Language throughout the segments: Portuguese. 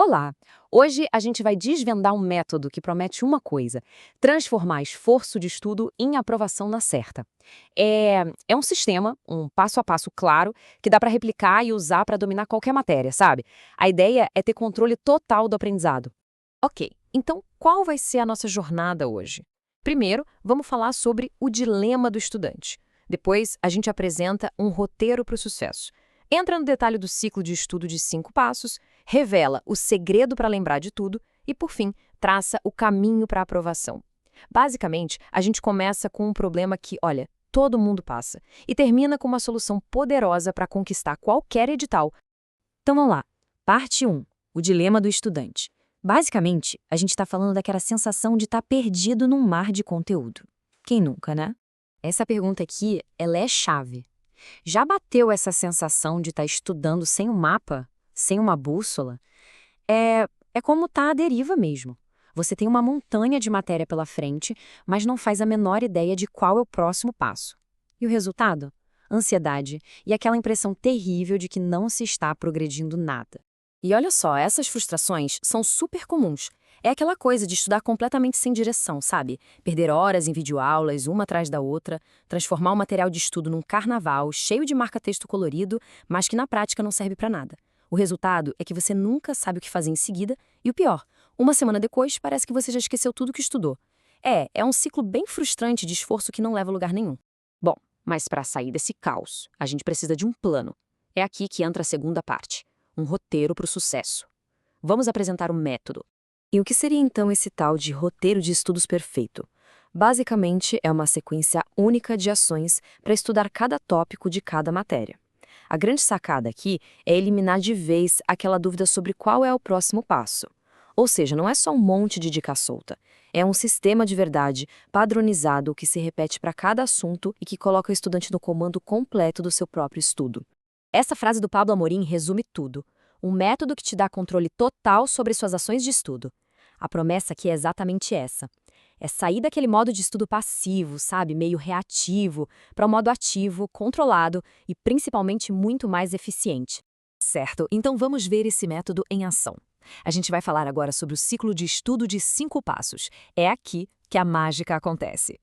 Olá! Hoje a gente vai desvendar um método que promete uma coisa: transformar esforço de estudo em aprovação na certa. É um sistema, um passo a passo claro, que dá para replicar e usar para dominar qualquer matéria, sabe? A ideia é ter controle total do aprendizado. Ok, então qual vai ser a nossa jornada hoje? Primeiro, vamos falar sobre o dilema do estudante. Depois, a gente apresenta um roteiro para o sucesso. Entra no detalhe do ciclo de estudo de 5 passos, revela o segredo para lembrar de tudo e, por fim, traça o caminho para a aprovação. Basicamente, a gente começa com um problema que, olha, todo mundo passa e termina com uma solução poderosa para conquistar qualquer edital. Então vamos lá. Parte 1. O dilema do estudante. Basicamente, a gente está falando daquela sensação de estar perdido num mar de conteúdo. Quem nunca, né? Essa pergunta aqui, ela é chave. Já bateu essa sensação de estar estudando sem um mapa, sem uma bússola? É como estar à deriva mesmo. Você tem uma montanha de matéria pela frente, mas não faz a menor ideia de qual é o próximo passo. E o resultado? Ansiedade e aquela impressão terrível de que não se está progredindo nada. E olha só, essas frustrações são super comuns. É aquela coisa de estudar completamente sem direção, sabe? Perder horas em videoaulas, uma atrás da outra, transformar o material de estudo num carnaval cheio de marca-texto colorido, mas que na prática não serve para nada. O resultado é que você nunca sabe o que fazer em seguida e o pior, uma semana depois parece que você já esqueceu tudo que estudou. É um ciclo bem frustrante de esforço que não leva a lugar nenhum. Bom, mas para sair desse caos, a gente precisa de um plano. É aqui que entra a segunda parte. Um roteiro para o sucesso. Vamos apresentar o método. E o que seria então esse tal de roteiro de estudos perfeito? Basicamente, é uma sequência única de ações para estudar cada tópico de cada matéria. A grande sacada aqui é eliminar de vez aquela dúvida sobre qual é o próximo passo. Ou seja, não é só um monte de dica solta. É um sistema de verdade, padronizado, que se repete para cada assunto e que coloca o estudante no comando completo do seu próprio estudo. Essa frase do Pablo Amorim resume tudo. Um método que te dá controle total sobre suas ações de estudo. A promessa aqui é exatamente essa. É sair daquele modo de estudo passivo, sabe, meio reativo, para um modo ativo, controlado e principalmente muito mais eficiente. Certo, então vamos ver esse método em ação. A gente vai falar agora sobre o ciclo de estudo de 5 passos. É aqui que a mágica acontece.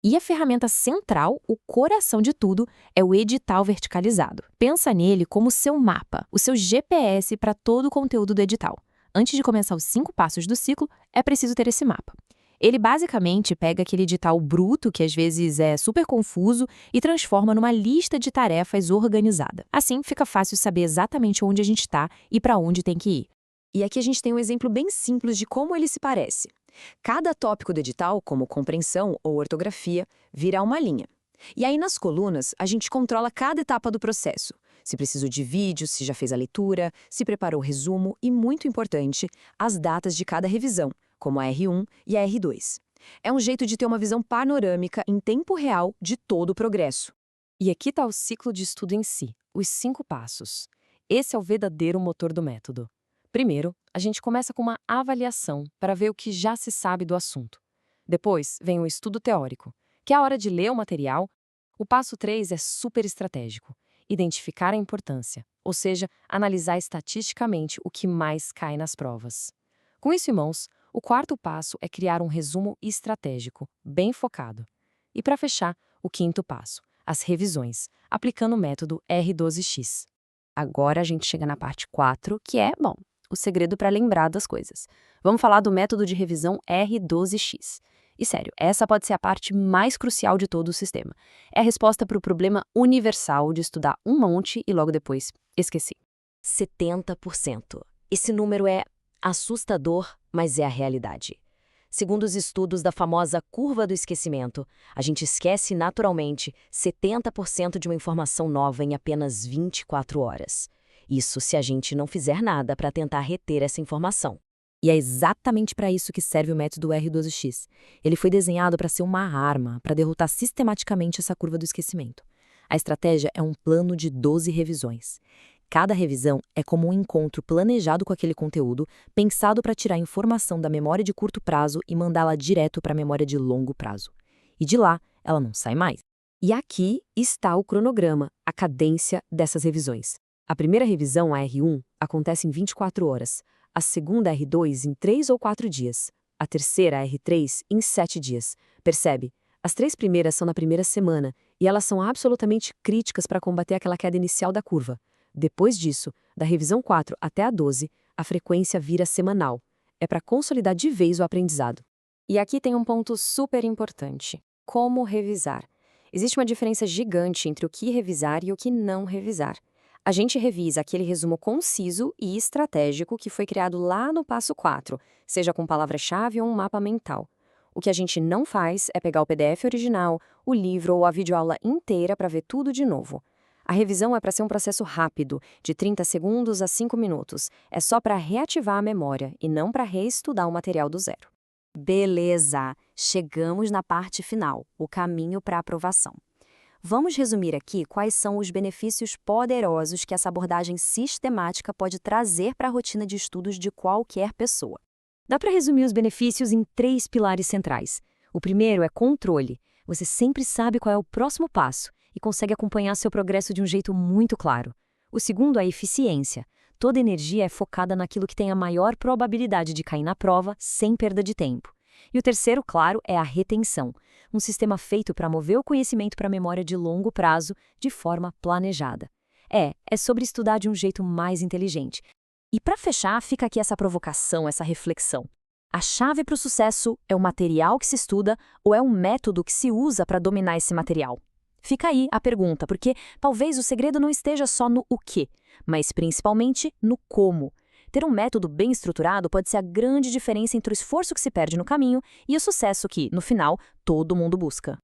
E a ferramenta central, o coração de tudo, é o edital verticalizado. Pensa nele como seu mapa, o seu GPS para todo o conteúdo do edital. Antes de começar os 5 passos do ciclo, é preciso ter esse mapa. Ele basicamente pega aquele edital bruto, que às vezes é super confuso, e transforma numa lista de tarefas organizada. Assim, fica fácil saber exatamente onde a gente está e para onde tem que ir. E aqui a gente tem um exemplo bem simples de como ele se parece. Cada tópico do edital, como compreensão ou ortografia, vira uma linha. E aí nas colunas, a gente controla cada etapa do processo. Se precisou de vídeo, se já fez a leitura, se preparou o resumo e, muito importante, as datas de cada revisão, como a R1 e a R2. É um jeito de ter uma visão panorâmica em tempo real de todo o progresso. E aqui está o ciclo de estudo em si, os 5 passos. Esse é o verdadeiro motor do método. Primeiro, a gente começa com uma avaliação para ver o que já se sabe do assunto. Depois, vem o estudo teórico, que é a hora de ler o material. O passo 3 é super estratégico: identificar a importância, ou seja, analisar estatisticamente o que mais cai nas provas. Com isso em mãos, o quarto passo é criar um resumo estratégico, bem focado. E para fechar, o quinto passo, as revisões, aplicando o método R12X. Agora a gente chega na parte 4, que é, bom, o segredo para lembrar das coisas. Vamos falar do método de revisão R12X. E sério, essa pode ser a parte mais crucial de todo o sistema. É a resposta para o problema universal de estudar um monte e logo depois esquecer. 70%. Esse número é assustador, mas é a realidade. Segundo os estudos da famosa curva do esquecimento, a gente esquece naturalmente 70% de uma informação nova em apenas 24 horas. Isso se a gente não fizer nada para tentar reter essa informação. E é exatamente para isso que serve o método R12X. Ele foi desenhado para ser uma arma, para derrotar sistematicamente essa curva do esquecimento. A estratégia é um plano de 12 revisões. Cada revisão é como um encontro planejado com aquele conteúdo, pensado para tirar informação da memória de curto prazo e mandá-la direto para a memória de longo prazo. E de lá, ela não sai mais. E aqui está o cronograma, a cadência dessas revisões. A primeira revisão, a R1, acontece em 24 horas. a segunda R2 em 3 ou 4 dias, a terceira R3 em 7 dias. Percebe? As 3 primeiras são na primeira semana, e elas são absolutamente críticas para combater aquela queda inicial da curva. Depois disso, da revisão 4 até a 12, a frequência vira semanal. É para consolidar de vez o aprendizado. E aqui tem um ponto super importante: como revisar. Existe uma diferença gigante entre o que revisar e o que não revisar. A gente revisa aquele resumo conciso e estratégico que foi criado lá no passo 4, seja com palavra-chave ou um mapa mental. O que a gente não faz é pegar o PDF original, o livro ou a videoaula inteira para ver tudo de novo. A revisão é para ser um processo rápido, de 30 segundos a 5 minutos. É só para reativar a memória e não para reestudar o material do zero. Beleza! Chegamos na parte final, o caminho para a aprovação. Vamos resumir aqui quais são os benefícios poderosos que essa abordagem sistemática pode trazer para a rotina de estudos de qualquer pessoa. Dá para resumir os benefícios em 3 pilares centrais. O primeiro é controle. Você sempre sabe qual é o próximo passo e consegue acompanhar seu progresso de um jeito muito claro. O segundo é eficiência. Toda energia é focada naquilo que tem a maior probabilidade de cair na prova sem perda de tempo. E o terceiro, claro, é a retenção. Um sistema feito para mover o conhecimento para a memória de longo prazo, de forma planejada. É sobre estudar de um jeito mais inteligente. E para fechar, fica aqui essa provocação, essa reflexão. A chave para o sucesso é o material que se estuda ou é um método que se usa para dominar esse material? Fica aí a pergunta, porque talvez o segredo não esteja só no o quê, mas principalmente no como. Ter um método bem estruturado pode ser a grande diferença entre o esforço que se perde no caminho e o sucesso que, no final, todo mundo busca.